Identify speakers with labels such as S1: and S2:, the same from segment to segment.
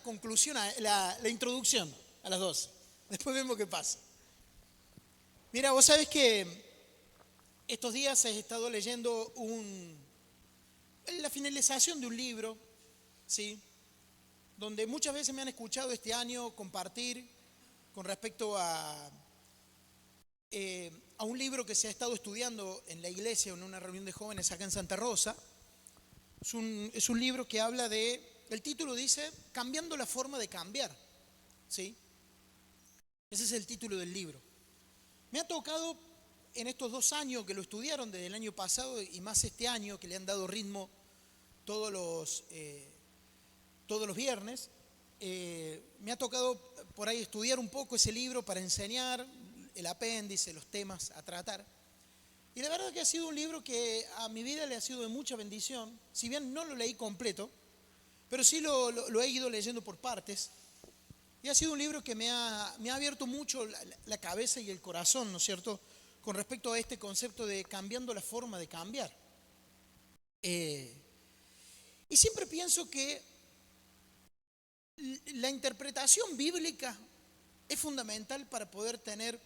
S1: la conclusión, la introducción a las 12. Después vemos qué pasa. Mira, vos sabés que estos días he estado leyendo la finalización de un libro, ¿sí? Donde muchas veces me han escuchado este año compartir con respecto a un libro que se ha estado estudiando en la iglesia, en una reunión de jóvenes acá en Santa Rosa. Es un libro que habla el título dice, Cambiando la forma de cambiar, ¿sí? Ese es el título del libro. Me ha tocado en estos 2 años que lo estudiaron, desde el año pasado y más este año, que le han dado ritmo todos los viernes, me ha tocado por ahí estudiar un poco ese libro para enseñar el apéndice, los temas a tratar. Y la verdad que ha sido un libro que a mi vida le ha sido de mucha bendición, si bien no lo leí completo, pero sí lo he ido leyendo por partes. Y ha sido un libro que me ha abierto mucho la cabeza y el corazón, ¿no es cierto?, con respecto a este concepto de cambiando la forma de cambiar. Y siempre pienso que la interpretación bíblica es fundamental para poder tener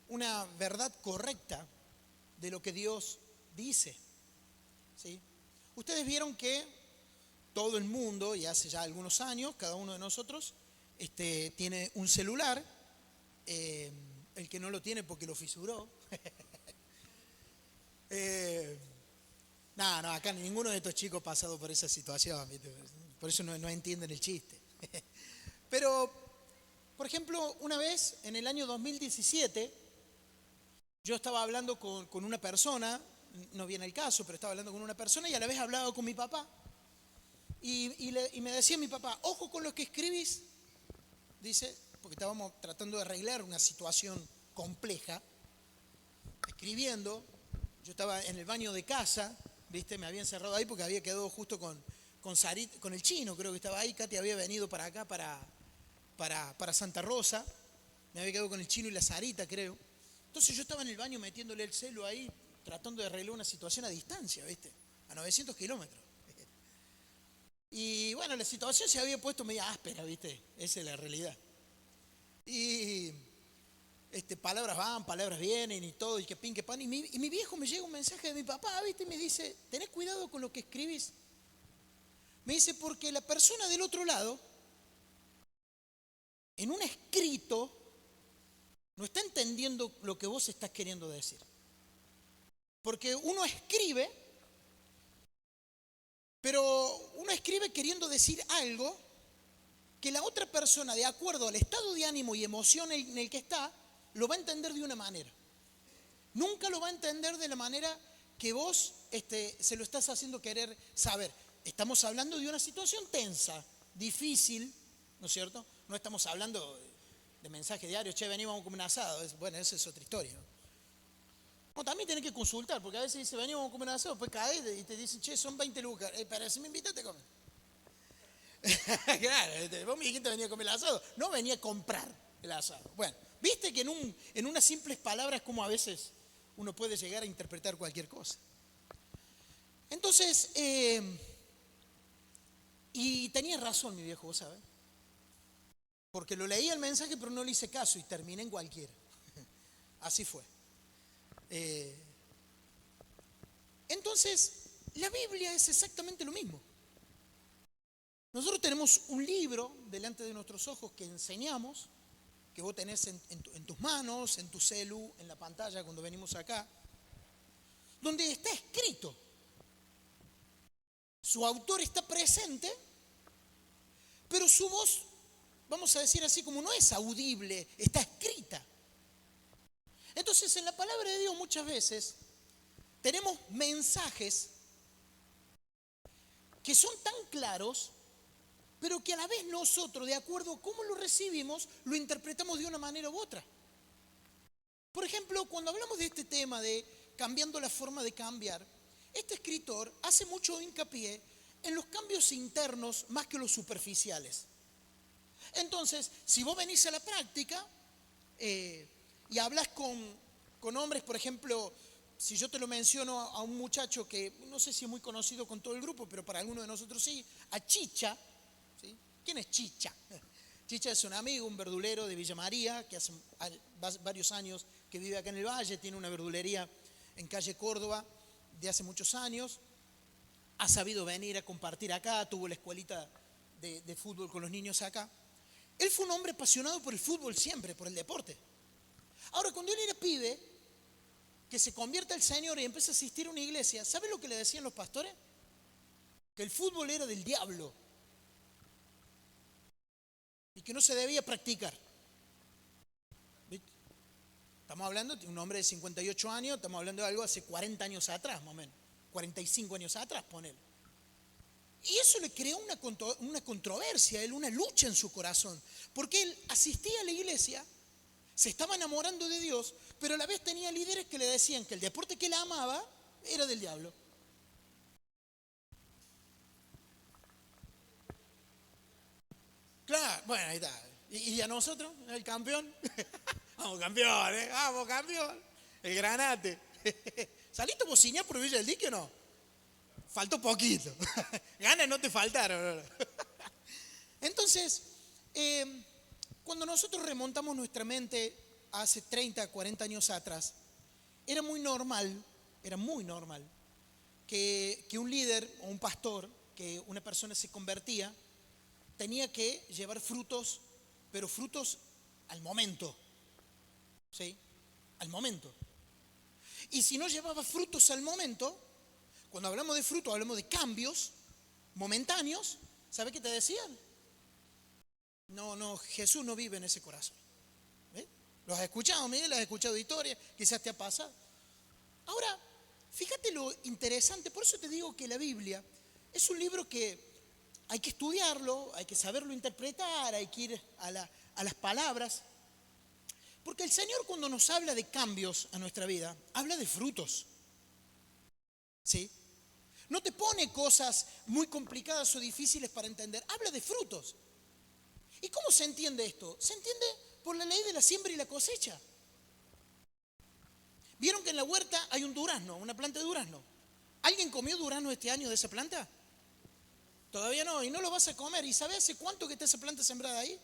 S1: una verdad correcta de lo que Dios dice, ¿sí? Ustedes vieron que todo el mundo, y hace ya algunos años, cada uno de nosotros tiene un celular, el que no lo tiene porque lo fisuró. No, acá ninguno de estos chicos ha pasado por esa situación, ¿viste? Por eso no entienden el chiste. Pero, por ejemplo, una vez en el año 2017, yo estaba hablando con una persona, no viene el caso, pero estaba hablando con una persona y a la vez hablaba con mi papá. Y me decía mi papá, ojo con lo que escribís, dice, porque estábamos tratando de arreglar una situación compleja, escribiendo. Yo estaba en el baño de casa, ¿viste? Me había encerrado ahí porque había quedado justo con Sarita, con el chino, creo que estaba ahí. Katy había venido para acá, para Santa Rosa. Me había quedado con el chino y la Sarita, creo. Entonces yo estaba en el baño metiéndole el celu ahí, tratando de arreglar una situación a distancia, ¿viste? A 900 kilómetros. Y bueno, la situación se había puesto media áspera, ¿viste? Esa es la realidad. Y palabras van, palabras vienen y todo, y que pin, que pan. Y mi viejo me llega un mensaje de mi papá, ¿viste? Y me dice, tenés cuidado con lo que escribís. Me dice, porque la persona del otro lado, en un escrito, no está entendiendo lo que vos estás queriendo decir. Porque uno escribe, pero uno escribe queriendo decir algo que la otra persona, de acuerdo al estado de ánimo y emoción en el que está, lo va a entender de una manera. Nunca lo va a entender de la manera que vos se lo estás haciendo querer saber. Estamos hablando de una situación tensa, difícil, ¿no es cierto? No estamos hablando de mensaje diario, che, vení, vamos a comer un asado. Bueno, esa es otra historia. No, también tenés que consultar, porque a veces dice, vení, vamos a comer un asado, después caes y te dicen, che, son 20 lucas. Pero si me invitaste a comer. Claro, vos me dijiste venía a comer el asado, no venía a comprar el asado. Bueno, viste que en unas simples palabras como a veces uno puede llegar a interpretar cualquier cosa. Entonces, y tenía razón mi viejo, vos sabés. Porque lo leí el mensaje pero no le hice caso y terminé en cualquiera. Así fue. Entonces, la Biblia es exactamente lo mismo. Nosotros tenemos un libro delante de nuestros ojos que enseñamos, que vos tenés en tus manos, en tu celu, en la pantalla cuando venimos acá, donde está escrito. Su autor está presente, pero su voz, vamos a decir así, como no es audible, está escrita. Entonces, en la palabra de Dios muchas veces tenemos mensajes que son tan claros, pero que a la vez nosotros, de acuerdo a cómo lo recibimos, lo interpretamos de una manera u otra. Por ejemplo, cuando hablamos de este tema de cambiando la forma de cambiar, este escritor hace mucho hincapié en los cambios internos más que los superficiales. Entonces, si vos venís a la práctica y hablas con hombres, por ejemplo, si yo te lo menciono a un muchacho que no sé si es muy conocido con todo el grupo, pero para alguno de nosotros sí, a Chicha, ¿sí? ¿Quién es Chicha? Chicha es un amigo, un verdulero de Villa María, que hace varios años que vive acá en el Valle, tiene una verdulería en calle Córdoba de hace muchos años. Ha sabido venir a compartir acá, tuvo la escuelita de fútbol con los niños acá. Él fue un hombre apasionado por el fútbol siempre, por el deporte. Ahora, cuando él era pibe, que se convierte al Señor y empieza a asistir a una iglesia, ¿sabe lo que le decían los pastores? Que el fútbol era del diablo y que no se debía practicar. ¿Viste? Estamos hablando de un hombre de 58 años, estamos hablando de algo hace 40 años atrás, más o menos, 45 años atrás, ponele. Y eso le creó una controversia, una lucha en su corazón, porque él asistía a la iglesia, se estaba enamorando de Dios, pero a la vez tenía líderes que le decían que el deporte que él amaba era del diablo. Claro, bueno, ahí está. ¿Y a nosotros, el campeón? Vamos campeón, ¿eh? Vamos campeón. El Granate. ¿Saliste a bociñar por Villa del Dique o no? Faltó poquito. Ganas no te faltaron. Entonces, cuando nosotros remontamos nuestra mente hace 30, 40 años atrás, era muy normal que un líder o un pastor, que una persona se convertía, tenía que llevar frutos, pero frutos al momento. ¿Sí? Al momento. Y si no llevaba frutos al momento, cuando hablamos de frutos, hablamos de cambios momentáneos, ¿sabe qué te decían? No, Jesús no vive en ese corazón. ¿Ves? ¿Lo has escuchado, Miguel? ¿Has escuchado historias? Quizás te ha pasado. Ahora, fíjate lo interesante, por eso te digo que la Biblia es un libro que hay que estudiarlo, hay que saberlo interpretar, hay que ir a las palabras. Porque el Señor, cuando nos habla de cambios a nuestra vida, habla de frutos. ¿Sí? No te pone cosas muy complicadas o difíciles para entender, habla de frutos. ¿Y cómo se entiende esto? Se entiende por la ley de la siembra y la cosecha. ¿Vieron que en la huerta hay un durazno, una planta de durazno? ¿Alguien comió durazno este año de esa planta? Todavía no, y no lo vas a comer. ¿Y sabes hace cuánto que está esa planta sembrada ahí?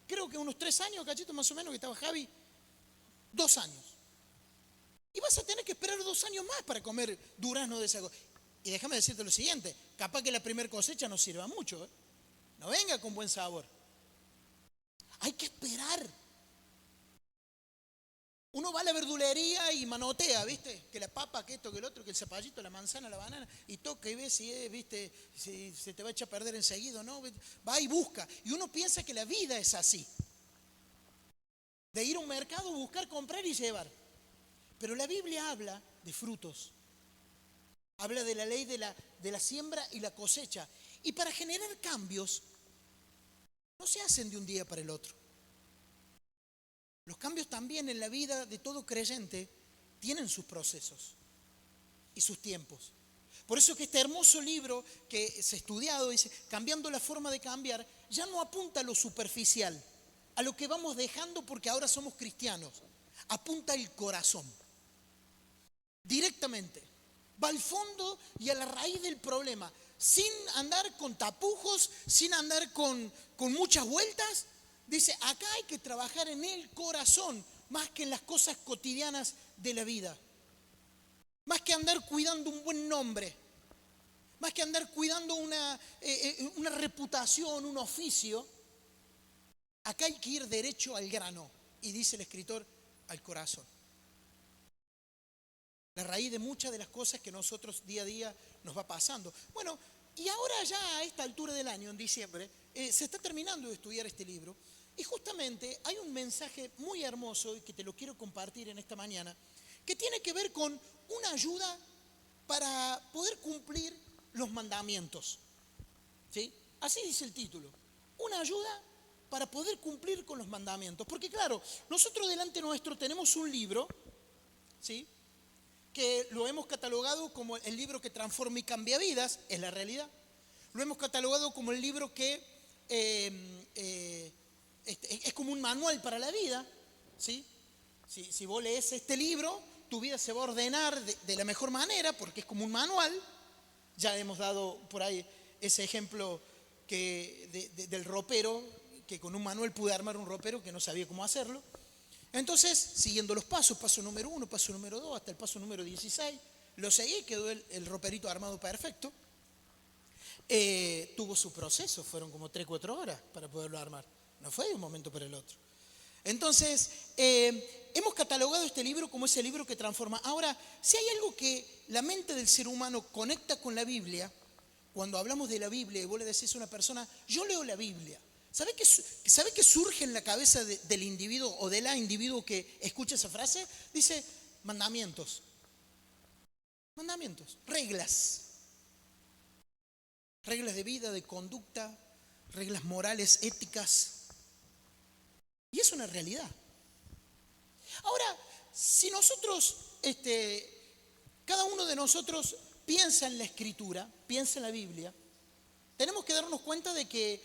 S1: Creo que unos 3 años, cachito más o menos, que estaba Javi. 2 años. Y vas a tener que esperar 2 años más para comer durazno de esa cosa. Y déjame decirte lo siguiente, capaz que la primera cosecha no sirva mucho, ¿eh? No venga con buen sabor. Hay que esperar. Uno va a la verdulería y manotea, ¿viste? Que la papa, que esto, que el otro, que el zapallito, la manzana, la banana, y toca y ve si es, ¿viste? Si se te va a echar a perder enseguida, ¿no? Va y busca. Y uno piensa que la vida es así. De ir a un mercado, buscar, comprar y llevar. Pero la Biblia habla de frutos. Habla de la ley de la siembra y la cosecha. Y para generar cambios, no se hacen de un día para el otro. Los cambios también en la vida de todo creyente tienen sus procesos y sus tiempos. Por eso que este hermoso libro que se ha estudiado, dice, cambiando la forma de cambiar, ya no apunta a lo superficial, a lo que vamos dejando porque ahora somos cristianos. Apunta al corazón, directamente. Va al fondo y a la raíz del problema, sin andar con tapujos, sin andar con muchas vueltas. Dice, acá hay que trabajar en el corazón, más que en las cosas cotidianas de la vida. Más que andar cuidando un buen nombre, más que andar cuidando una reputación, un oficio. Acá hay que ir derecho al grano, y dice el escritor, al corazón. La raíz de muchas de las cosas que nosotros día a día nos va pasando. Bueno, y ahora ya a esta altura del año, en diciembre, se está terminando de estudiar este libro. Y justamente hay un mensaje muy hermoso y que te lo quiero compartir en esta mañana, que tiene que ver con una ayuda para poder cumplir los mandamientos. ¿Sí? Así dice el título. Una ayuda para poder cumplir con los mandamientos. Porque claro, nosotros delante nuestro tenemos un libro, ¿sí?, que lo hemos catalogado como el libro que transforma y cambia vidas, es la realidad. Lo hemos catalogado como el libro que es como un manual para la vida, ¿sí? Si vos lees este libro, tu vida se va a ordenar de la mejor manera, porque es como un manual. Ya hemos dado por ahí ese ejemplo del ropero, que con un manual pude armar un ropero que no sabía cómo hacerlo. Entonces, siguiendo los pasos, paso número 1, paso número 2, hasta el paso número 16, lo seguí, quedó el roperito armado perfecto. Tuvo su proceso, fueron como 3-4 horas para poderlo armar. No fue de un momento para el otro. Entonces, hemos catalogado este libro como ese libro que transforma. Ahora, si hay algo que la mente del ser humano conecta con la Biblia, cuando hablamos de la Biblia y vos le decís a una persona, yo leo la Biblia, ¿sabe qué surge en la cabeza del individuo o de la individuo que escucha esa frase? Dice, mandamientos, reglas de vida, de conducta, reglas morales, éticas. Y es una realidad. Ahora, si nosotros, cada uno de nosotros piensa en la Escritura, piensa en la Biblia, tenemos que darnos cuenta de que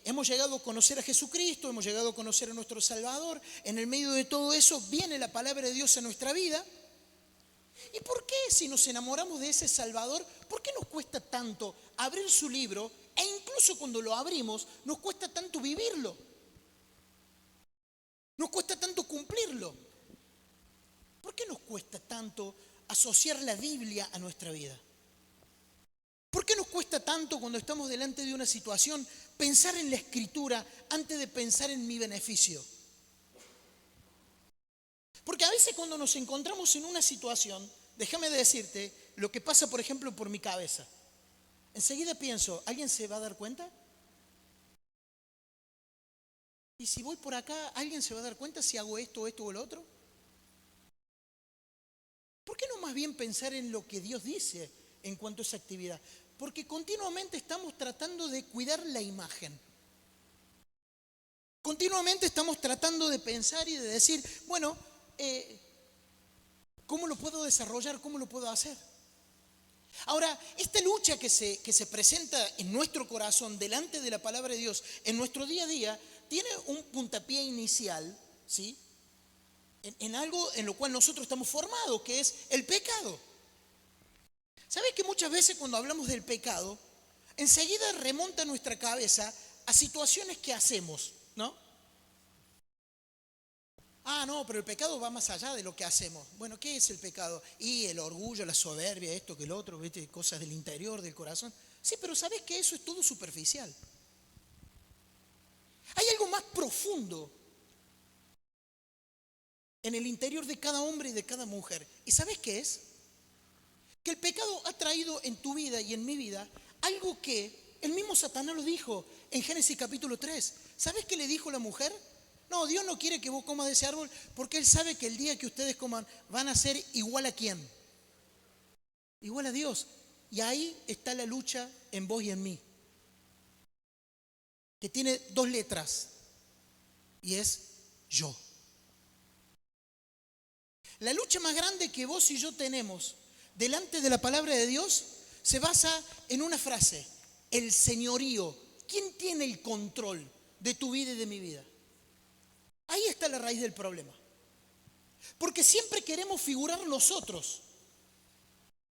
S1: hemos llegado a conocer a Jesucristo, hemos llegado a conocer a nuestro Salvador. En el medio de todo eso viene la palabra de Dios a nuestra vida. ¿Y por qué, si nos enamoramos de ese Salvador, por qué nos cuesta tanto abrir su libro e incluso cuando lo abrimos nos cuesta tanto vivirlo? Nos cuesta tanto cumplirlo. ¿Por qué nos cuesta tanto asociar la Biblia a nuestra vida? ¿Por qué nos cuesta tanto cuando estamos delante de una situación pensar en la Escritura antes de pensar en mi beneficio? Porque a veces cuando nos encontramos en una situación, déjame decirte lo que pasa, por ejemplo, por mi cabeza. Enseguida pienso, ¿alguien se va a dar cuenta? Y si voy por acá, ¿alguien se va a dar cuenta si hago esto o lo otro? ¿Por qué no más bien pensar en lo que Dios dice en cuanto a esa actividad? Porque continuamente estamos tratando de cuidar la imagen. Continuamente estamos tratando de pensar y de decir, bueno, ¿cómo lo puedo desarrollar? ¿Cómo lo puedo hacer? Ahora, esta lucha que se presenta en nuestro corazón delante de la palabra de Dios, en nuestro día a día, tiene un puntapié inicial, ¿sí? En algo en lo cual nosotros estamos formados, que es el pecado. ¿Sabes que muchas veces cuando hablamos del pecado, enseguida remonta nuestra cabeza a situaciones que hacemos, ¿no? Ah, no, pero el pecado va más allá de lo que hacemos. Bueno, ¿qué es el pecado? Y el orgullo, la soberbia, esto que el otro, ¿viste? Cosas del interior, del corazón. Sí, pero ¿sabes que eso es todo superficial? Hay algo más profundo en el interior de cada hombre y de cada mujer. ¿Y sabes qué es? Que el pecado ha traído en tu vida y en mi vida algo que el mismo Satanás lo dijo en Génesis capítulo 3. ¿Sabes qué le dijo la mujer? No, Dios no quiere que vos comas de ese árbol porque Él sabe que el día que ustedes coman van a ser igual a quién. Igual a Dios. Y ahí está la lucha en vos y en mí. Que tiene 2 letras. Y es yo. La lucha más grande que vos y yo tenemos delante de la palabra de Dios se basa en una frase: el señorío. ¿Quién tiene el control de tu vida y de mi vida? Ahí está la raíz del problema. Porque siempre queremos figurar nosotros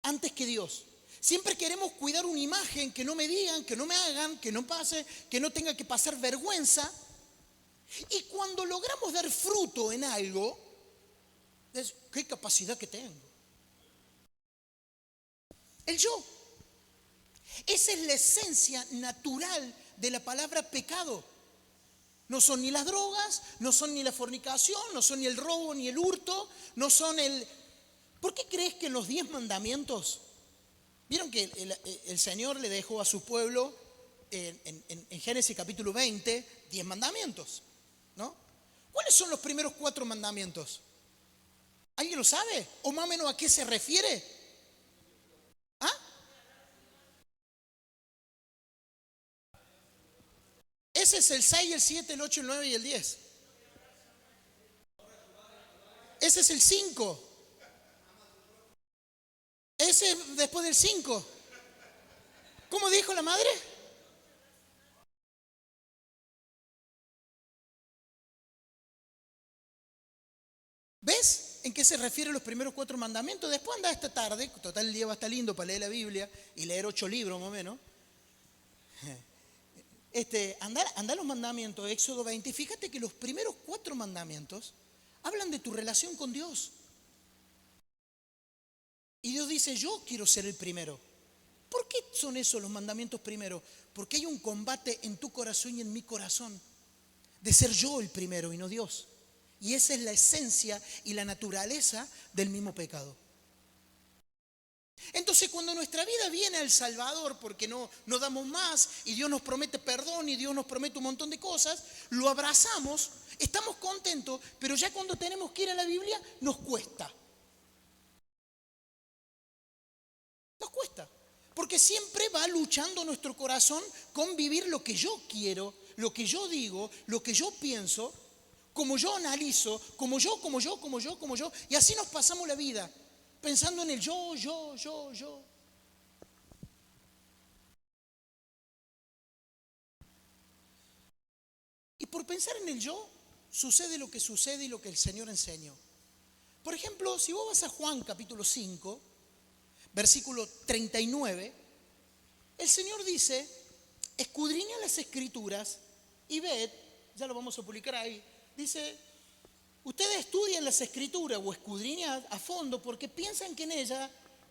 S1: antes que Dios. Siempre queremos cuidar una imagen, que no me digan, que no me hagan, que no pase, que no tenga que pasar vergüenza. Y cuando logramos dar fruto en algo, es qué capacidad que tengo. El yo. Esa es la esencia natural de la palabra pecado. No son ni las drogas, no son ni la fornicación, no son ni el robo ni el hurto, no son el... ¿Por qué crees que en los 10 mandamientos, vieron que el Señor le dejó a su pueblo en Génesis capítulo 20, 10 mandamientos, ¿no? ¿Cuáles son los primeros 4 mandamientos? ¿Alguien lo sabe? ¿O más o menos a qué se refiere? ¿Ah? Ese es el 6, el 7, el 8, el 9 y el 10. Ese es el 5. Ese es después del 5. ¿Cómo dijo la madre? ¿Ves en qué se refieren los primeros 4 mandamientos? Después anda esta tarde, total el día va a estar lindo para leer la Biblia y leer 8 libros más o menos. Anda los mandamientos, Éxodo 20, y fíjate que los primeros 4 mandamientos hablan de tu relación con Dios. Y Dios dice, yo quiero ser el primero. ¿Por qué son esos los mandamientos primero? Porque hay un combate en tu corazón y en mi corazón de ser yo el primero y no Dios. Y esa es la esencia y la naturaleza del mismo pecado. Entonces, cuando nuestra vida viene al Salvador, porque no damos más y Dios nos promete perdón y Dios nos promete un montón de cosas, lo abrazamos, estamos contentos, pero ya cuando tenemos que ir a la Biblia nos cuesta. Nos cuesta. Porque siempre va luchando nuestro corazón con vivir lo que yo quiero, lo que yo digo, lo que yo pienso, como yo analizo, como yo. Y así nos pasamos la vida, pensando en el yo. Y por pensar en el yo, sucede lo que sucede y lo que el Señor enseñó. Por ejemplo, si vos vas a Juan capítulo 5, versículo 39, el Señor dice, escudriña las Escrituras y ved, ya lo vamos a publicar ahí, dice, ustedes estudian las Escrituras o escudriñan a fondo porque piensan que en ella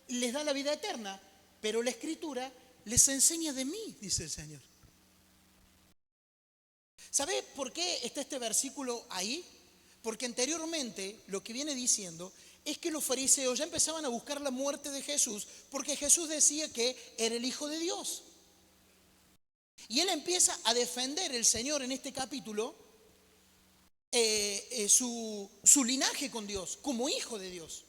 S1: les da la vida eterna, pero la Escritura les enseña de mí, dice el Señor. ¿Sabe por qué está este versículo ahí? Porque anteriormente lo que viene diciendo es que los fariseos ya empezaban a buscar la muerte de Jesús porque Jesús decía que era el Hijo de Dios. Y él empieza a defender el Señor en este capítulo su linaje con Dios, como hijo de Dios.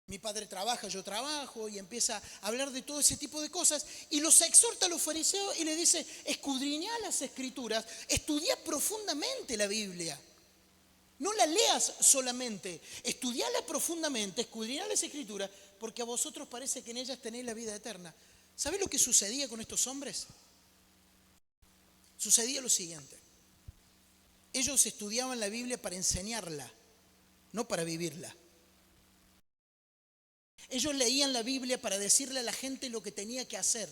S1: Mi padre trabaja, yo trabajo, y empieza a hablar de todo ese tipo de cosas y los exhorta a los fariseos y le dice, escudriñá las Escrituras, estudia profundamente la Biblia. No la leas solamente, estudiala profundamente, escudriñá las Escrituras, porque a vosotros parece que en ellas tenéis la vida eterna. ¿Sabes lo que sucedía con estos hombres? Sucedía lo siguiente. Ellos estudiaban la Biblia para enseñarla, no para vivirla. Ellos leían la Biblia para decirle a la gente lo que tenía que hacer,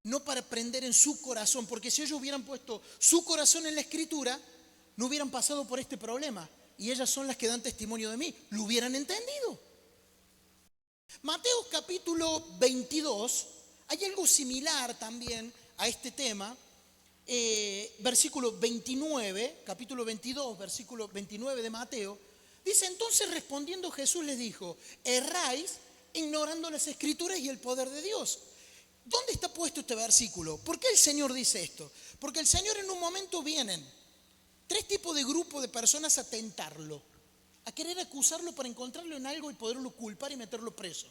S1: no para prender en su corazón, porque si ellos hubieran puesto su corazón en la Escritura, no hubieran pasado por este problema. Y ellas son las que dan testimonio de mí. Lo hubieran entendido. Mateo capítulo 22, hay algo similar también a este tema. Versículo 29, capítulo 22, versículo 29 de Mateo. Dice, entonces respondiendo Jesús les dijo, erráis ignorando las Escrituras y el poder de Dios. ¿Dónde está puesto este versículo? ¿Por qué el Señor dice esto? Porque el Señor en un momento vienen 3 tipos de grupos de personas a tentarlo, a querer acusarlo para encontrarlo en algo y poderlo culpar y meterlo preso.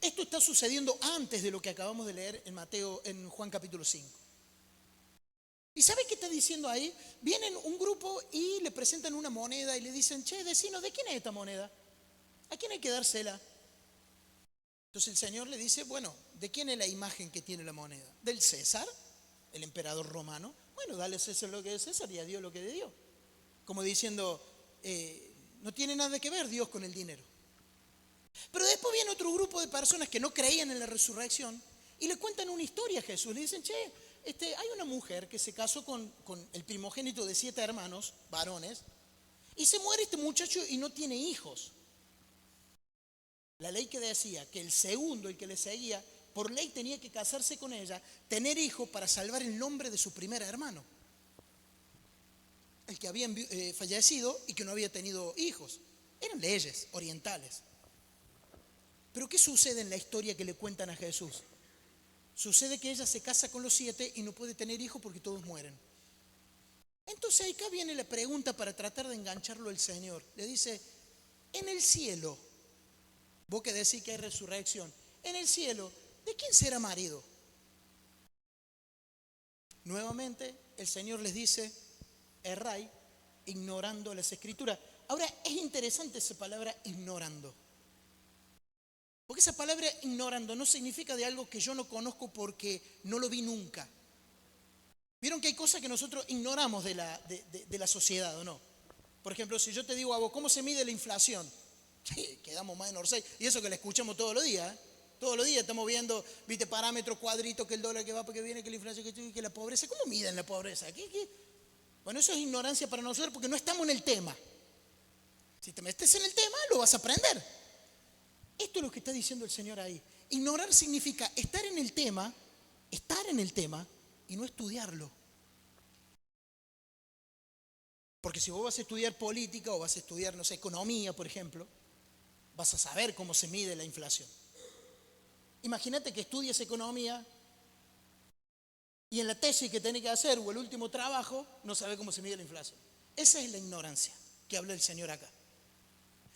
S1: Esto está sucediendo antes de lo que acabamos de leer en Juan capítulo 5. ¿Y sabe qué está diciendo ahí? Vienen un grupo y le presentan una moneda y le dicen, che, decinos, ¿de quién es esta moneda? ¿A quién hay que dársela? Entonces el Señor le dice, bueno, ¿de quién es la imagen que tiene la moneda? ¿Del César, el emperador romano? Bueno, dale a César lo que es César y a Dios lo que es de Dios. Como diciendo, no tiene nada que ver Dios con el dinero. Pero después viene otro grupo de personas que no creían en la resurrección y le cuentan una historia a Jesús. Le dicen, che, hay una mujer que se casó con el primogénito de 7 hermanos, varones, y se muere este muchacho y no tiene hijos. La ley que decía que el segundo, el que le seguía, por ley tenía que casarse con ella, tener hijos para salvar el nombre de su primer hermano, el que había fallecido y que no había tenido hijos. Eran leyes orientales. Pero ¿qué sucede en la historia que le cuentan a Jesús? Sucede que ella se casa con los 7 y no puede tener hijos porque todos mueren. Entonces acá viene la pregunta para tratar de engancharlo el Señor. Le dice, en el cielo, vos que decís que hay resurrección, en el cielo, ¿de quién será marido? Nuevamente el Señor les dice, erráis ignorando las Escrituras. Ahora es interesante esa palabra ignorando. Porque esa palabra ignorando no significa de algo que yo no conozco porque no lo vi nunca. Vieron que hay cosas que nosotros ignoramos de la sociedad, ¿o no? Por ejemplo, si yo te digo a vos, ¿cómo se mide la inflación? Quedamos más en Orsay. Y eso que la escuchamos todos los días, ¿eh? Todos los días estamos viendo, viste, parámetros, cuadritos, que el dólar que va, que viene, que la inflación, que la pobreza. ¿Cómo miden la pobreza? Bueno, eso es ignorancia para nosotros porque no estamos en el tema. Si te metes en el tema, lo vas a aprender. Esto es lo que está diciendo el Señor ahí. Ignorar significa estar en el tema y no estudiarlo. Porque si vos vas a estudiar política o vas a estudiar, no sé, economía, por ejemplo, vas a saber cómo se mide la inflación. Imagínate que estudias economía y en la tesis que tenés que hacer o el último trabajo no sabés cómo se mide la inflación. Esa es la ignorancia que habla el Señor acá.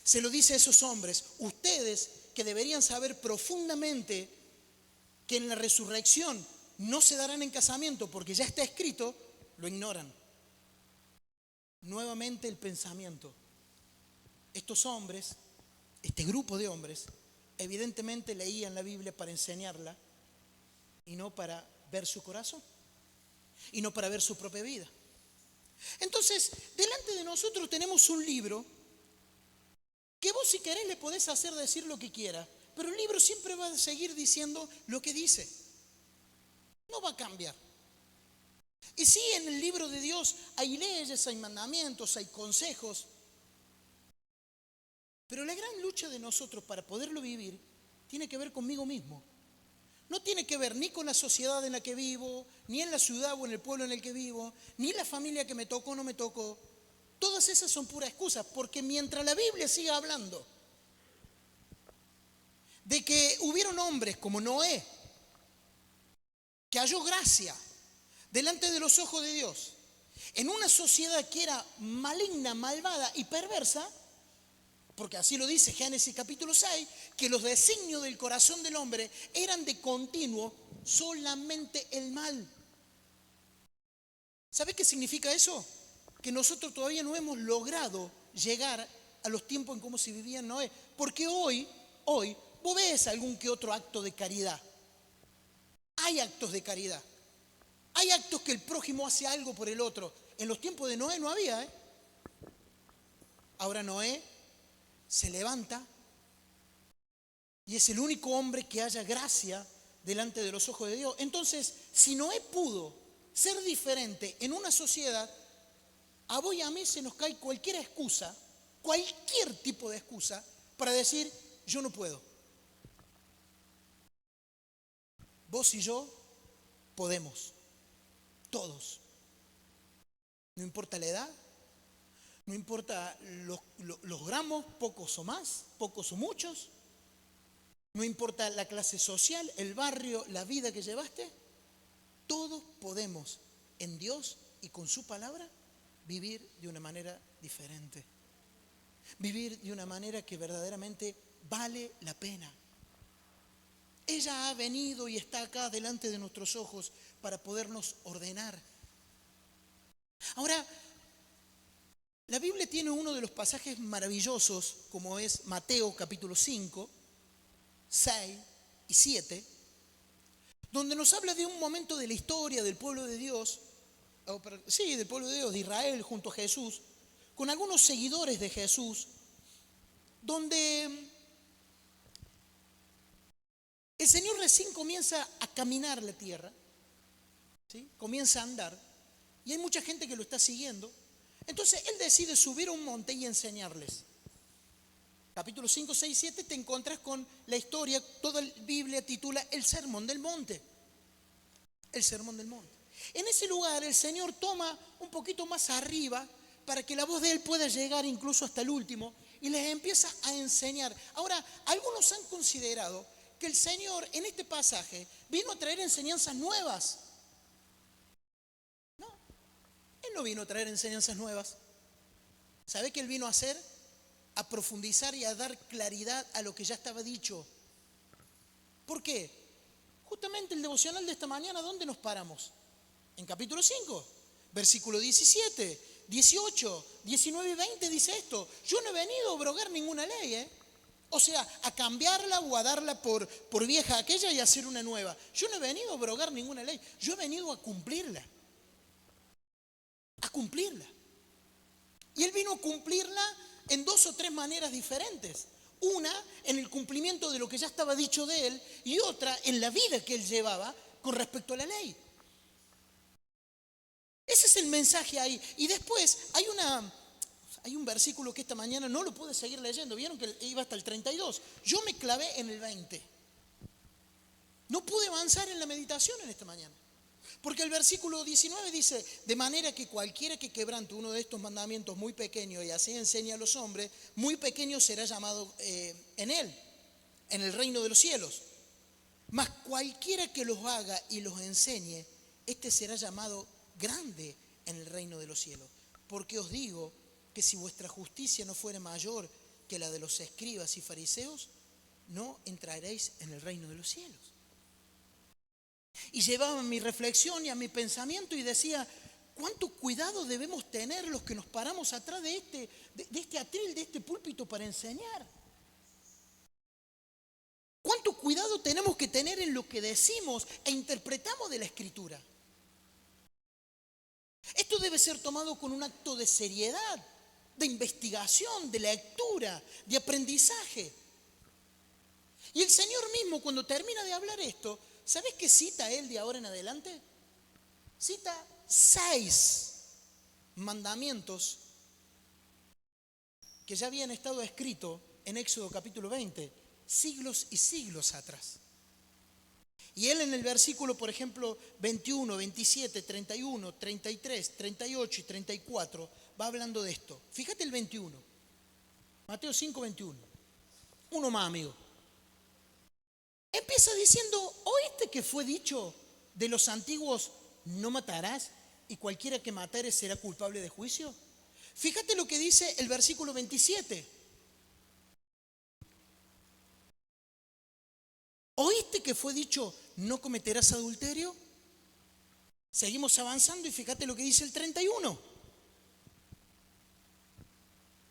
S1: Se lo dice a esos hombres, ustedes que deberían saber profundamente que en la resurrección no se darán en casamiento porque ya está escrito, lo ignoran. Nuevamente el pensamiento. Estos hombres, este grupo de hombres, evidentemente leían la Biblia para enseñarla y no para ver su corazón y no para ver su propia vida. Entonces, delante de nosotros tenemos un libro que vos si querés le podés hacer decir lo que quiera, pero el libro siempre va a seguir diciendo lo que dice. No va a cambiar. Y sí, en el libro de Dios hay leyes, hay mandamientos, hay consejos, pero la gran lucha de nosotros para poderlo vivir tiene que ver conmigo mismo. No tiene que ver ni con la sociedad en la que vivo, ni en la ciudad o en el pueblo en el que vivo, ni la familia que me tocó o no me tocó. Todas esas son puras excusas, porque mientras la Biblia siga hablando de que hubieron hombres como Noé, que halló gracia delante de los ojos de Dios, en una sociedad que era maligna, malvada y perversa, porque así lo dice Génesis capítulo 6, que los designios del corazón del hombre eran de continuo solamente el mal. ¿Sabe qué significa eso? Que nosotros todavía no hemos logrado llegar a los tiempos en cómo se vivía en Noé. Porque hoy, vos ves algún que otro acto de caridad. Hay actos de caridad. Hay actos que el prójimo hace algo por el otro. En los tiempos de Noé no había, Ahora Noé se levanta y es el único hombre que haya gracia delante de los ojos de Dios. Entonces, si Noé pudo ser diferente en una sociedad, a vos y a mí se nos cae cualquier excusa, cualquier tipo de excusa, para decir, yo no puedo. Vos y yo podemos, todos. No importa la edad, no importa los gramos, pocos o más, pocos o muchos. No importa la clase social, el barrio, la vida que llevaste. Todos podemos en Dios y con su palabra vivir de una manera diferente. Vivir de una manera que verdaderamente vale la pena. Ella ha venido y está acá delante de nuestros ojos para podernos ordenar. Ahora, la Biblia tiene uno de los pasajes maravillosos, como es Mateo capítulo 5, 6 y 7, donde nos habla de un momento de la historia del pueblo de Dios, del pueblo de Dios, de Israel, junto a Jesús, con algunos seguidores de Jesús, donde el Señor recién comienza a caminar la tierra, ¿sí? Comienza a andar, y hay mucha gente que lo está siguiendo. Entonces Él decide subir a un monte y enseñarles. Capítulo 5, 6, 7 te encuentras con la historia, toda la Biblia titula El Sermón del Monte. El Sermón del Monte. En ese lugar el Señor toma un poquito más arriba para que la voz de Él pueda llegar incluso hasta el último y les empieza a enseñar. Ahora, algunos han considerado que el Señor en este pasaje vino a traer enseñanzas nuevas. No, Él no vino a traer enseñanzas nuevas. ¿Sabe qué Él vino a hacer? A profundizar y a dar claridad a lo que ya estaba dicho. ¿Por qué? Justamente el devocional de esta mañana, ¿dónde nos paramos? En capítulo 5, versículo 17, 18, 19 y 20 dice esto. Yo no he venido a abrogar ninguna ley, O sea, a cambiarla o a darla por vieja aquella y hacer una nueva. Yo no he venido a abrogar ninguna ley. Yo he venido a cumplirla. A cumplirla. Y Él vino a cumplirla en 2 o 3 maneras diferentes. Una en el cumplimiento de lo que ya estaba dicho de él y otra en la vida que él llevaba con respecto a la ley. Ese es el mensaje ahí. Y después hay un versículo que esta mañana no lo pude seguir leyendo. Vieron que iba hasta el 32. Yo me clavé en el 20. No pude avanzar en la meditación en esta mañana. Porque el versículo 19 dice, de manera que cualquiera que quebrante uno de estos mandamientos muy pequeños y así enseña a los hombres, muy pequeño será llamado en él, en el reino de los cielos. Mas cualquiera que los haga y los enseñe, este será llamado grande en el reino de los cielos. Porque os digo que si vuestra justicia no fuere mayor que la de los escribas y fariseos, no entraréis en el reino de los cielos. Y llevaba a mi reflexión y a mi pensamiento y decía, ¿cuánto cuidado debemos tener los que nos paramos atrás de este atril, de este púlpito para enseñar? ¿Cuánto cuidado tenemos que tener en lo que decimos e interpretamos de la Escritura? Esto debe ser tomado con un acto de seriedad, de investigación, de lectura, de aprendizaje. Y el Señor mismo, cuando termina de hablar esto, ¿sabes qué cita él de ahora en adelante? Cita 6 mandamientos que ya habían estado escritos en Éxodo capítulo 20, siglos y siglos atrás. Y él en el versículo, por ejemplo, 21, 27, 31, 33, 38 y 34, va hablando de esto. Fíjate el 21. Mateo 5, 21. Uno más, amigo. Empieza diciendo, ¿oíste que fue dicho de los antiguos, no matarás, y cualquiera que matare será culpable de juicio? Fíjate lo que dice el versículo 27. ¿Oíste que fue dicho, no cometerás adulterio? Seguimos avanzando y fíjate lo que dice el 31.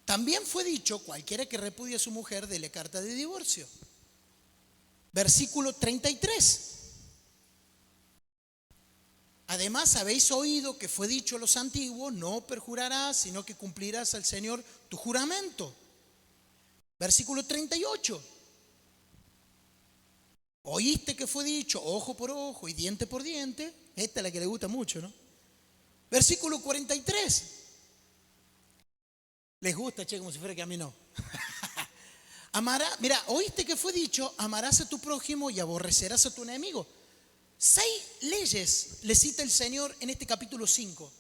S1: También fue dicho, cualquiera que repudie a su mujer, dele carta de divorcio. Versículo 33. Además habéis oído que fue dicho a los antiguos, no perjurarás, sino que cumplirás al Señor tu juramento. Versículo 38. Oíste que fue dicho, ojo por ojo y diente por diente. Esta es la que le gusta mucho, ¿no? Versículo 43. Les gusta, che, como si fuera que a mí no. Mira, oíste que fue dicho, amarás a tu prójimo y aborrecerás a tu enemigo. 6 leyes le cita el Señor en este capítulo 5.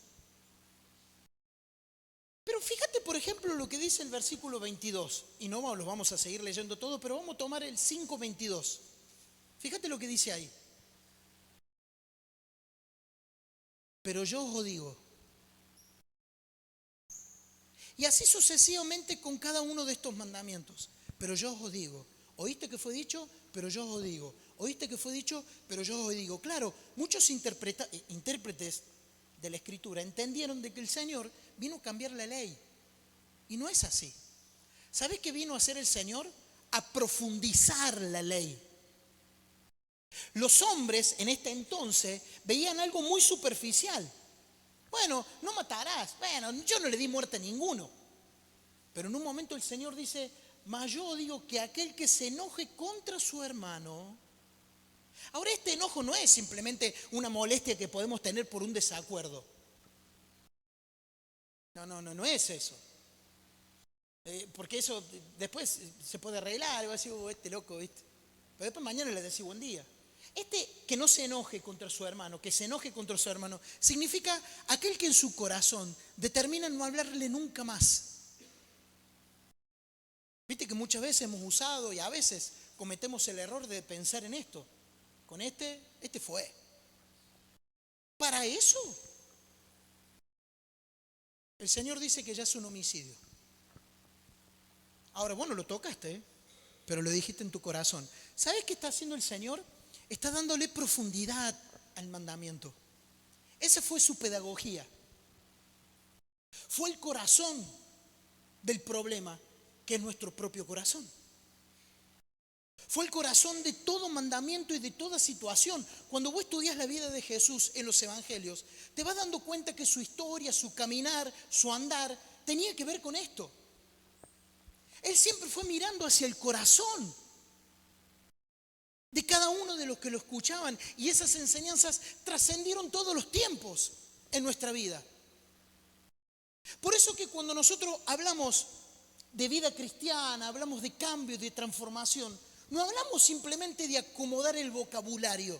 S1: Pero fíjate, por ejemplo, lo que dice el versículo 22. Y no los vamos a seguir leyendo todo, pero vamos a tomar el 5:22. Fíjate lo que dice ahí. Pero yo os digo. Y así sucesivamente con cada uno de estos mandamientos. Pero yo os digo. ¿Oíste que fue dicho? Pero yo os digo. ¿Oíste que fue dicho? Pero yo os digo. Claro, muchos intérpretes de la Escritura entendieron de que el Señor vino a cambiar la ley. Y no es así. ¿Sabes qué vino a hacer el Señor? A profundizar la ley. Los hombres en este entonces veían algo muy superficial. Bueno, no matarás. Bueno, yo no le di muerte a ninguno. Pero en un momento el Señor dice, mas yo digo que aquel que se enoje contra su hermano. Ahora, este enojo no es simplemente una molestia que podemos tener por un desacuerdo. No es eso. Porque eso después se puede arreglar. Va a decir, este loco, ¿viste? Pero después mañana le decís buen día. Que no se enoje contra su hermano, que se enoje contra su hermano, significa aquel que en su corazón determina no hablarle nunca más. Viste que muchas veces hemos usado y a veces cometemos el error de pensar en esto. Con este fue. Para eso, el Señor dice que ya es un homicidio. Ahora, vos no lo tocaste, pero lo dijiste en tu corazón. ¿Sabes qué está haciendo el Señor? Está dándole profundidad al mandamiento. Esa fue su pedagogía. Fue el corazón del problema, que es nuestro propio corazón. Fue el corazón de todo mandamiento y de toda situación. Cuando vos estudias la vida de Jesús en los evangelios, te vas dando cuenta que su historia, su caminar, su andar, tenía que ver con esto. Él siempre fue mirando hacia el corazón de cada uno de los que lo escuchaban. Y esas enseñanzas trascendieron todos los tiempos en nuestra vida. Por eso que cuando nosotros hablamos de vida cristiana, hablamos de cambio, de transformación, no hablamos simplemente de acomodar el vocabulario.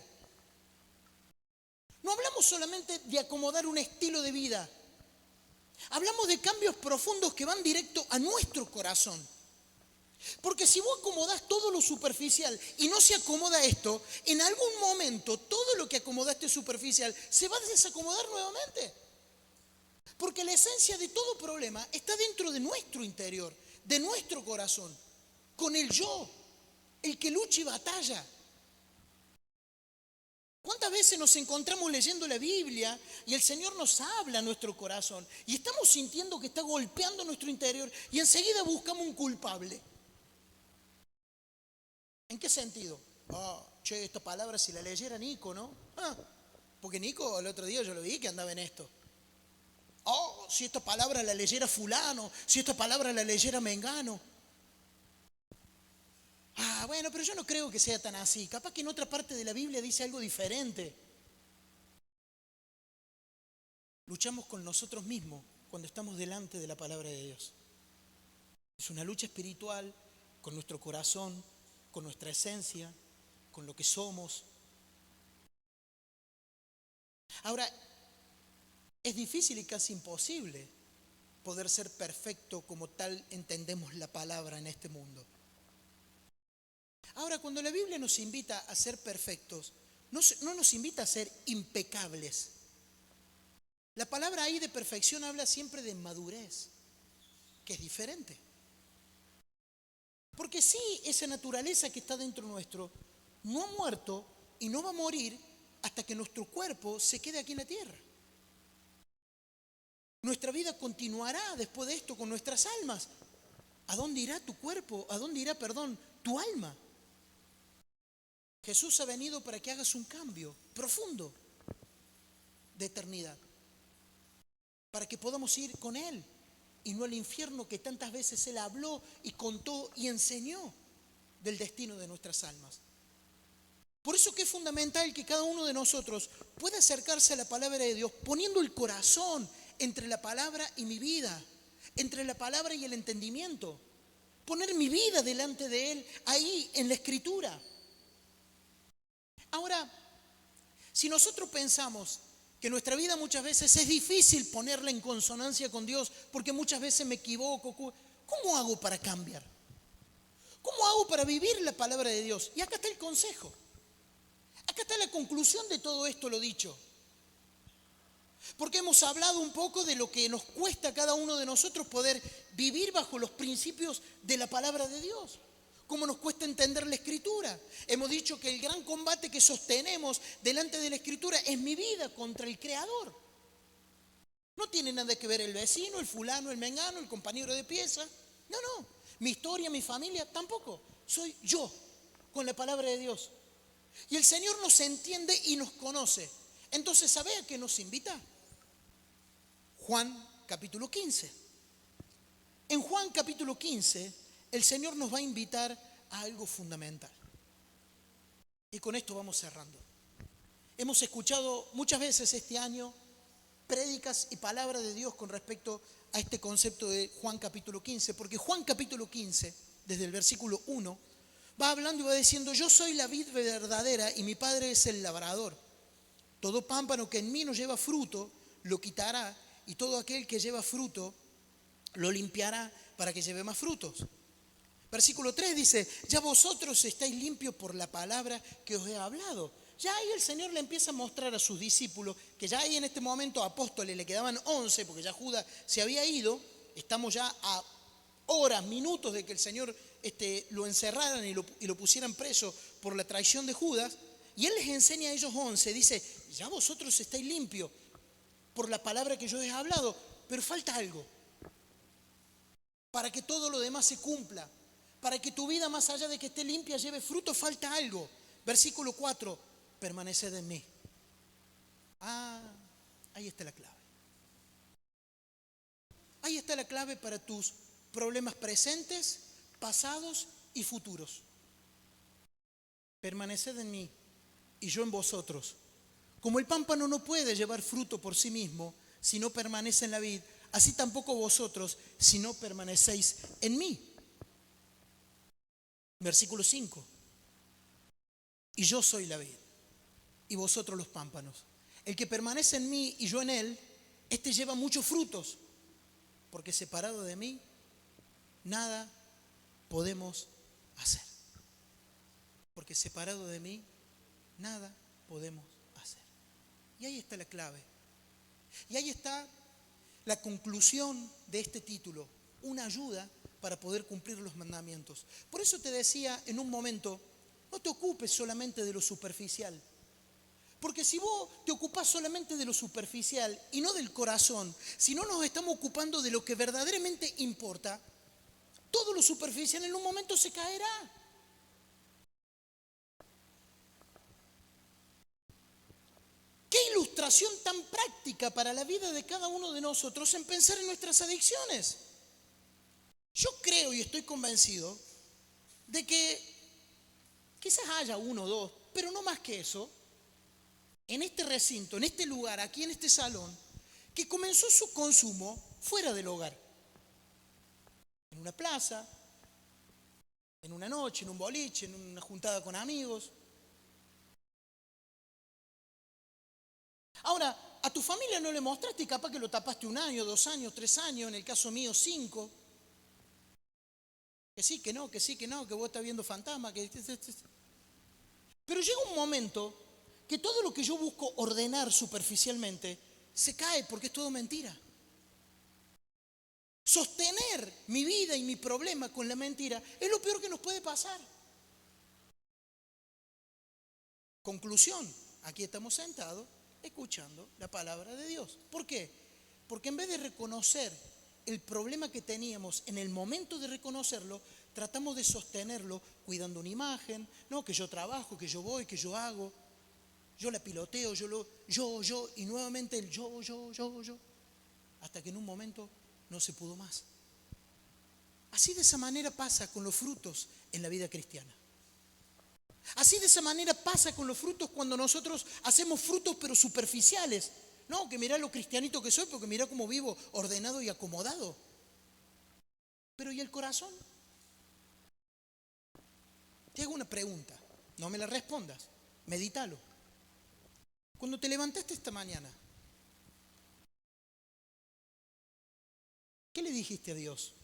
S1: No hablamos solamente de acomodar un estilo de vida. Hablamos de cambios profundos que van directo a nuestro corazón. Porque si vos acomodás todo lo superficial y no se acomoda esto, en algún momento todo lo que acomodaste superficial se va a desacomodar nuevamente. Porque la esencia de todo problema está dentro de nuestro interior, de nuestro corazón, con el yo, el que lucha y batalla. ¿Cuántas veces nos encontramos leyendo la Biblia y el Señor nos habla a nuestro corazón y estamos sintiendo que está golpeando nuestro interior y enseguida buscamos un culpable? ¿En qué sentido? Che, esta palabra si la leyera Nico, ¿no? Porque Nico el otro día yo lo vi que andaba en esto. Si esta palabra la leyera fulano, si esta palabra la leyera mengano. Bueno, pero yo no creo que sea tan así. Capaz que en otra parte de la Biblia dice algo diferente. Luchamos con nosotros mismos cuando estamos delante de la palabra de Dios. Es una lucha espiritual con nuestro corazón, con nuestra esencia, con lo que somos. Ahora, es difícil y casi imposible poder ser perfecto como tal entendemos la palabra en este mundo. Ahora, cuando la Biblia nos invita a ser perfectos, no nos invita a ser impecables. La palabra ahí de perfección habla siempre de madurez, que es diferente. Porque sí, esa naturaleza que está dentro nuestro no ha muerto y no va a morir hasta que nuestro cuerpo se quede aquí en la tierra. Nuestra vida continuará después de esto con nuestras almas. ¿A dónde irá tu cuerpo? ¿A dónde irá, tu alma? Jesús ha venido para que hagas un cambio profundo de eternidad. Para que podamos ir con Él y no al infierno que tantas veces Él habló y contó y enseñó del destino de nuestras almas. Por eso que es fundamental que cada uno de nosotros pueda acercarse a la palabra de Dios poniendo el corazón entre la palabra y mi vida, entre la palabra y el entendimiento. Poner mi vida delante de Él ahí en la Escritura. Ahora, si nosotros pensamos que nuestra vida muchas veces es difícil ponerla en consonancia con Dios porque muchas veces me equivoco, ¿cómo hago para cambiar? ¿Cómo hago para vivir la palabra de Dios? Y acá está el consejo. Acá está la conclusión de todo esto lo dicho. Porque hemos hablado un poco de lo que nos cuesta a cada uno de nosotros poder vivir bajo los principios de la palabra de Dios. Cómo nos cuesta entender la Escritura. Hemos dicho que el gran combate que sostenemos delante de la Escritura es mi vida contra el Creador. No tiene nada que ver el vecino, el fulano, el mengano, el compañero de pieza. No. Mi historia, mi familia, tampoco. Soy yo con la palabra de Dios. Y el Señor nos entiende y nos conoce. Entonces, ¿sabe a qué nos invita? Juan capítulo 15. En Juan capítulo 15, el Señor nos va a invitar a algo fundamental. Y con esto vamos cerrando. Hemos escuchado muchas veces este año prédicas y palabras de Dios con respecto a este concepto de Juan capítulo 15, porque Juan capítulo 15, desde el versículo 1, va hablando y va diciendo: yo soy la vid verdadera y mi Padre es el labrador. Todo pámpano que en mí no lleva fruto, lo quitará, y todo aquel que lleva fruto, lo limpiará para que lleve más frutos. Versículo 3 dice: ya vosotros estáis limpios por la palabra que os he hablado. Ya ahí el Señor le empieza a mostrar a sus discípulos, que ya ahí en este momento apóstoles le quedaban 11, porque ya Judas se había ido. Estamos ya a horas, minutos de que el Señor lo encerraran y lo pusieran preso por la traición de Judas. Y Él les enseña a ellos 11, dice: ya vosotros estáis limpios por la palabra que yo os he hablado, pero falta algo. Para que todo lo demás se cumpla, para que tu vida, más allá de que esté limpia, lleve fruto, falta algo. Versículo 4, permaneced en mí. Ahí está la clave. Ahí está la clave para tus problemas presentes, pasados y futuros. Permaneced en mí y yo en vosotros. Como el pámpano no puede llevar fruto por sí mismo si no permanece en la vid, así tampoco vosotros si no permanecéis en mí. Versículo 5. Y yo soy la vid y vosotros los pámpanos. El que permanece en mí y yo en él, este lleva muchos frutos, porque separado de mí, nada podemos hacer. Porque separado de mí, nada podemos hacer. Y ahí está la clave. Y ahí está la conclusión de este título, una ayuda para poder cumplir los mandamientos. Por eso te decía en un momento, no te ocupes solamente de lo superficial. Porque si vos te ocupás solamente de lo superficial y no del corazón, si no nos estamos ocupando de lo que verdaderamente importa, todo lo superficial en un momento se caerá. ¿Qué ilustración tan práctica para la vida de cada uno de nosotros en pensar en nuestras adicciones? Yo creo y estoy convencido de que quizás haya uno o dos, pero no más que eso, en este recinto, en este lugar, aquí en este salón, que comenzó su consumo fuera del hogar. En una plaza, en una noche, en un boliche, en una juntada con amigos. Ahora, a tu familia no le mostraste y capaz que lo tapaste 1 año, 2 años, 3 años, en el caso mío 5. Que sí, que no, que sí, que no, que vos estás viendo fantasmas. Pero llega un momento que todo lo que yo busco ordenar superficialmente se cae porque es todo mentira. Sostener mi vida y mi problema con la mentira es lo peor que nos puede pasar. Conclusión, aquí estamos sentados escuchando la palabra de Dios. ¿Por qué? Porque en vez de reconocer el problema que teníamos en el momento de reconocerlo, tratamos de sostenerlo cuidando una imagen, no, que yo trabajo, que yo voy, que yo hago, yo la piloteo, yo, y nuevamente el yo, hasta que en un momento no se pudo más. Así de esa manera pasa con los frutos en la vida cristiana. Así de esa manera pasa con los frutos cuando nosotros hacemos frutos pero superficiales. No, que mirá lo cristianito que soy porque mirá cómo vivo ordenado y acomodado. Pero ¿y el corazón? Te hago una pregunta, no me la respondas, medítalo. Cuando te levantaste esta mañana, ¿qué le dijiste a Dios?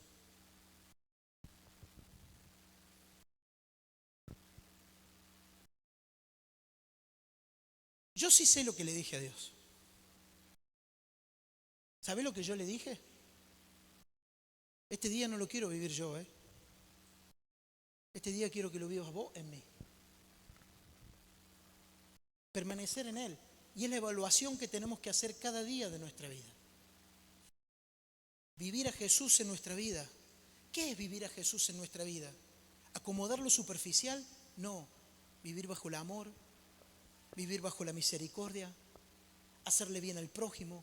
S1: Yo sí sé lo que le dije a Dios. ¿Sabés lo que yo le dije? Este día no lo quiero vivir yo, Este día quiero que lo vivas vos en mí. Permanecer en Él. Y es la evaluación que tenemos que hacer cada día de nuestra vida. Vivir a Jesús en nuestra vida. ¿Qué es vivir a Jesús en nuestra vida? ¿Acomodar lo superficial? No. Vivir bajo el amor, vivir bajo la misericordia, hacerle bien al prójimo,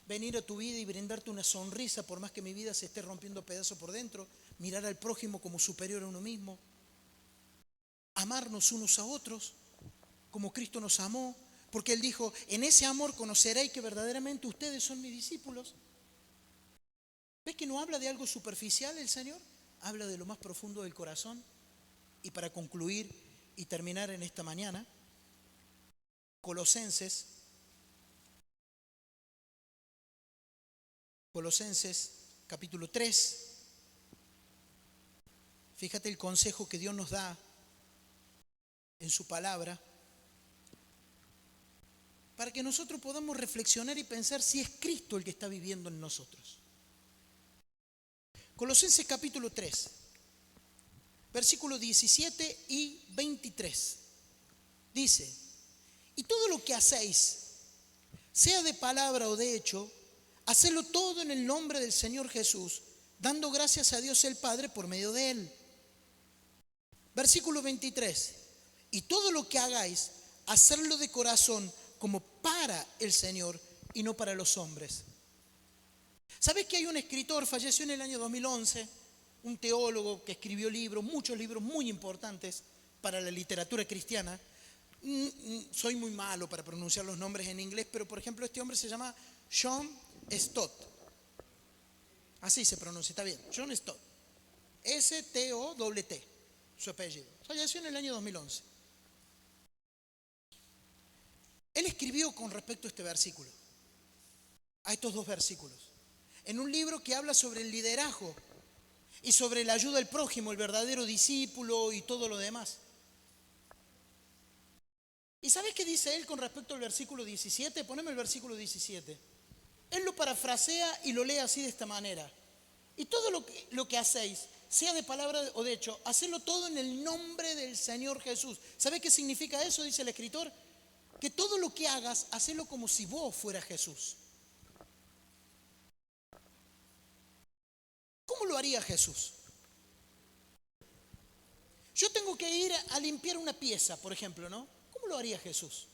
S1: venir a tu vida y brindarte una sonrisa por más que mi vida se esté rompiendo pedazos por dentro, mirar al prójimo como superior a uno mismo, amarnos unos a otros como Cristo nos amó, porque Él dijo, en ese amor conoceréis que verdaderamente ustedes son mis discípulos. ¿Ves que no habla de algo superficial el Señor? Habla de lo más profundo del corazón. Y para concluir y terminar en esta mañana, Colosenses capítulo 3. Fíjate el consejo que Dios nos da en su palabra para que nosotros podamos reflexionar y pensar si es Cristo el que está viviendo en nosotros. Colosenses capítulo 3, versículos 17 y 23. Dice, y todo lo que hacéis, sea de palabra o de hecho, hacedlo todo en el nombre del Señor Jesús, dando gracias a Dios el Padre por medio de Él. Versículo 23. Y todo lo que hagáis, hacerlo de corazón como para el Señor y no para los hombres. ¿Sabes que hay un escritor, falleció en el año 2011, un teólogo que escribió libros, muchos libros muy importantes para la literatura cristiana. Soy muy malo para pronunciar los nombres en inglés, pero por ejemplo este hombre se llama John Stott. Así se pronuncia, está bien, John Stott. S-T-O-T, su apellido. Falleció en el año 2011. Él escribió con respecto a este versículo, a estos dos versículos, en un libro que habla sobre el liderazgo y sobre la ayuda al prójimo, el verdadero discípulo y todo lo demás. ¿Y sabes qué dice él con respecto al versículo 17? Poneme el versículo 17. Él lo parafrasea y lo lee así de esta manera. Y todo lo que hacéis, sea de palabra o de hecho, hacedlo todo en el nombre del Señor Jesús. ¿Sabes qué significa eso? Dice el escritor. Que todo lo que hagas, hacelo como si vos fueras Jesús. ¿Cómo lo haría Jesús? Yo tengo que ir a limpiar una pieza, por ejemplo, ¿no? ¿Cómo lo haría Jesús?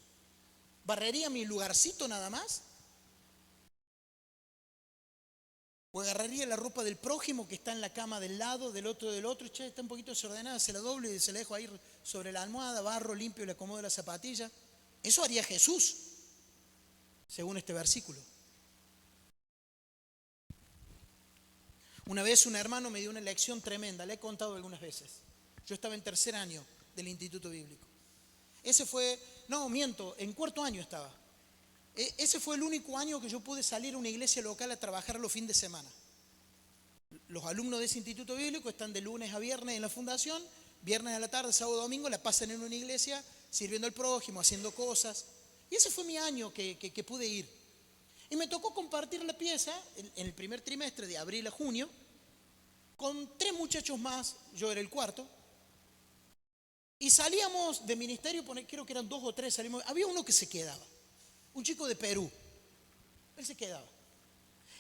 S1: ¿Barrería mi lugarcito nada más? ¿O agarraría la ropa del prójimo que está en la cama del lado, del otro, che, está un poquito desordenada, se la doblo y se la dejo ahí sobre la almohada, barro, limpio y le acomodo la zapatilla? Eso haría Jesús, según este versículo. Una vez un hermano me dio una lección tremenda, le he contado algunas veces. Yo estaba en tercer año del Instituto Bíblico. En cuarto año estaba. Ese fue el único año que yo pude salir a una iglesia local a trabajar los fines de semana. Los alumnos de ese Instituto Bíblico están de lunes a viernes en la fundación, viernes a la tarde, sábado, domingo, la pasan en una iglesia sirviendo al prójimo, haciendo cosas. Y ese fue mi año que pude ir. Y me tocó compartir la pieza en el primer trimestre de abril a junio con 3 muchachos más, yo era el cuarto. Y salíamos de ministerio, creo que eran 2 o 3, había uno que se quedaba, un chico de Perú, él se quedaba.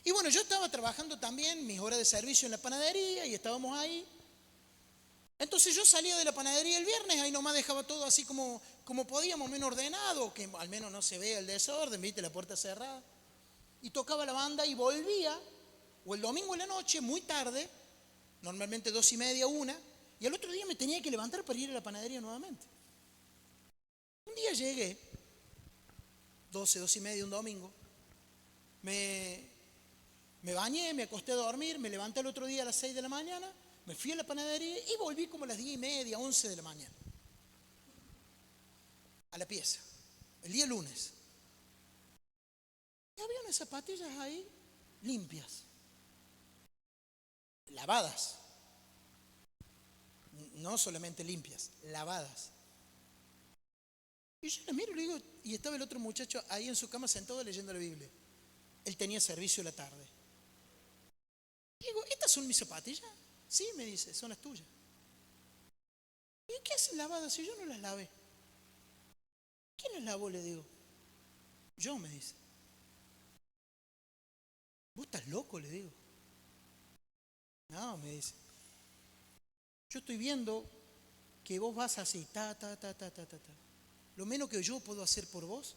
S1: Y bueno, yo estaba trabajando también mis horas de servicio en la panadería y estábamos ahí. Entonces yo salía de la panadería el viernes, ahí nomás dejaba todo así como podíamos, menos ordenado, que al menos no se vea el desorden, viste, la puerta cerrada. Y tocaba la banda y volvía, o el domingo en la noche, muy tarde, normalmente 2:30, 1, y al otro día me tenía que levantar para ir a la panadería nuevamente. Un día llegué, 12, 2:30, un domingo, me bañé, me acosté a dormir, me levanté el otro día a las 6 de la mañana, me fui a la panadería y volví como a las 10:30, 11 de la mañana. A la pieza, el día lunes. Y había unas zapatillas ahí limpias, lavadas. No solamente limpias, lavadas. Y yo las miro y le digo, y estaba el otro muchacho ahí en su cama sentado leyendo la Biblia. Él tenía servicio a la tarde. Y digo, ¿estas son mis zapatillas? Sí, me dice, son las tuyas. ¿Y qué hacen lavadas si yo no las lavé? ¿Quién las lavó? Le digo. Yo, me dice. ¿Vos estás loco? Le digo. No, me dice. Yo estoy viendo que vos vas así, ta. Lo menos que yo puedo hacer por vos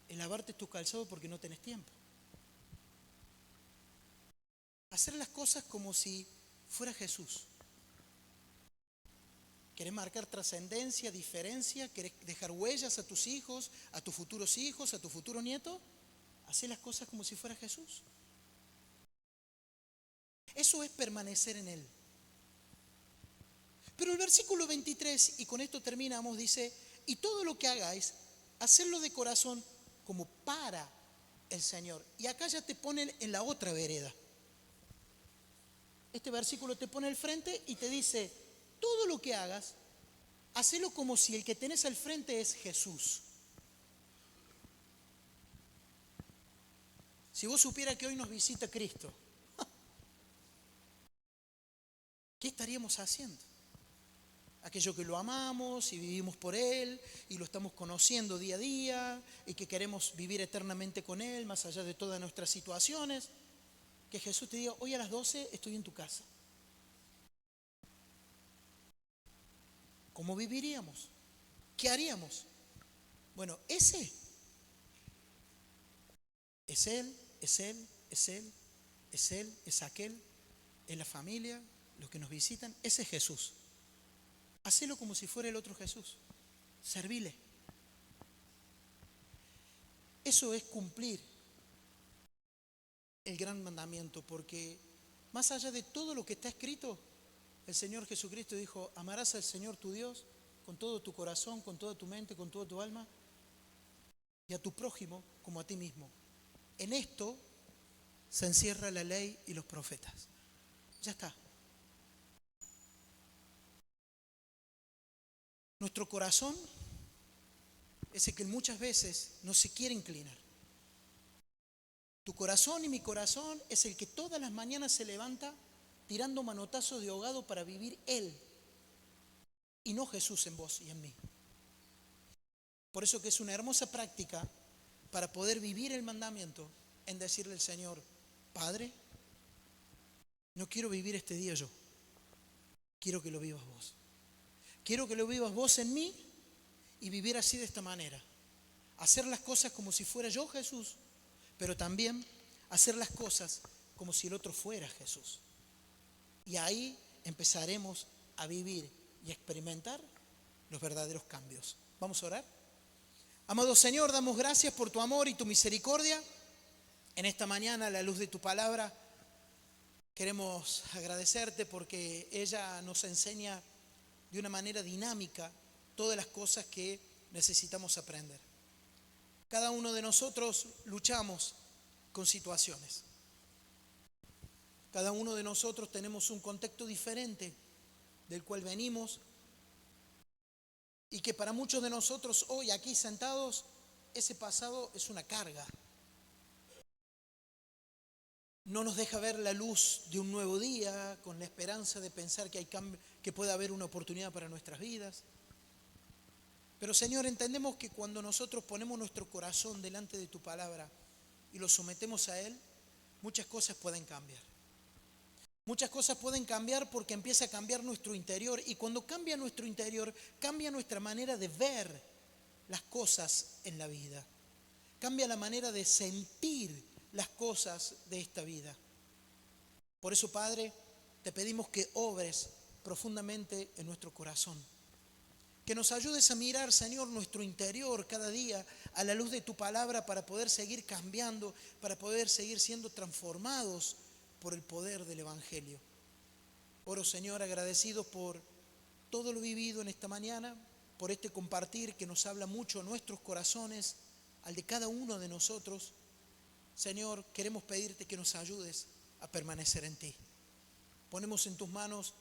S1: es lavarte tus calzados porque no tenés tiempo. Hacer las cosas como si fuera Jesús. ¿Querés marcar trascendencia, diferencia? ¿Querés dejar huellas a tus hijos, a tus futuros hijos, a tus futuros nietos? Hacé las cosas como si fuera Jesús. Eso es permanecer en Él. Pero el versículo 23, y con esto terminamos, dice, y todo lo que hagáis, hacedlo de corazón como para el Señor. Y acá ya te ponen en la otra vereda. Este versículo te pone al frente y te dice, todo lo que hagas, hacelo como si el que tenés al frente es Jesús. Si vos supieras que hoy nos visita Cristo, ¿qué estaríamos haciendo? Aquello que lo amamos y vivimos por Él y lo estamos conociendo día a día y que queremos vivir eternamente con Él más allá de todas nuestras situaciones, que Jesús te diga, hoy a las 12 estoy en tu casa. ¿Cómo viviríamos? ¿Qué haríamos? Bueno, ese es Él, es aquel, es la familia, los que nos visitan, ese es Jesús. Hacelo como si fuera el otro Jesús. Servile. Eso es cumplir el gran mandamiento, porque más allá de todo lo que está escrito, el Señor Jesucristo dijo: amarás al Señor tu Dios con todo tu corazón, con toda tu mente, con toda tu alma, y a tu prójimo como a ti mismo. En esto se encierra la ley y los profetas. Ya está. Nuestro corazón es el que muchas veces no se quiere inclinar. Tu corazón y mi corazón es el que todas las mañanas se levanta tirando manotazos de ahogado para vivir Él y no Jesús en vos y en mí. Por eso que es una hermosa práctica para poder vivir el mandamiento en decirle al Señor: Padre, no quiero vivir este día yo, quiero que lo vivas vos. Quiero que lo vivas vos en mí y vivir así, de esta manera. Hacer las cosas como si fuera yo Jesús, pero también hacer las cosas como si el otro fuera Jesús. Y ahí empezaremos a vivir y a experimentar los verdaderos cambios. ¿Vamos a orar? Amado Señor, damos gracias por tu amor y tu misericordia. En esta mañana, a la luz de tu palabra, queremos agradecerte porque ella nos enseña de una manera dinámica todas las cosas que necesitamos aprender. Cada uno de nosotros luchamos con situaciones. Cada uno de nosotros tenemos un contexto diferente del cual venimos, y que para muchos de nosotros hoy aquí sentados, ese pasado es una carga. No nos deja ver la luz de un nuevo día con la esperanza de pensar que hay cambio, que puede haber una oportunidad para nuestras vidas. Pero Señor, entendemos que cuando nosotros ponemos nuestro corazón delante de tu palabra y lo sometemos a Él, muchas cosas pueden cambiar. Muchas cosas pueden cambiar porque empieza a cambiar nuestro interior, y cuando cambia nuestro interior, cambia nuestra manera de ver las cosas en la vida. Cambia la manera de sentir las cosas de esta vida. Por eso, Padre, te pedimos que obres profundamente en nuestro corazón. Que nos ayudes a mirar, Señor, nuestro interior cada día a la luz de tu palabra, para poder seguir cambiando, para poder seguir siendo transformados por el poder del Evangelio. Oro, Señor, agradecido por todo lo vivido en esta mañana, por este compartir que nos habla mucho a nuestros corazones, al de cada uno de nosotros. Señor, queremos pedirte que nos ayudes a permanecer en ti. Ponemos en tus manos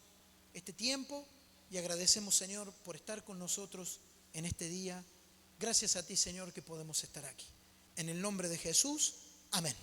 S1: este tiempo y agradecemos, Señor, por estar con nosotros en este día. Gracias a ti, Señor, que podemos estar aquí. En el nombre de Jesús, amén.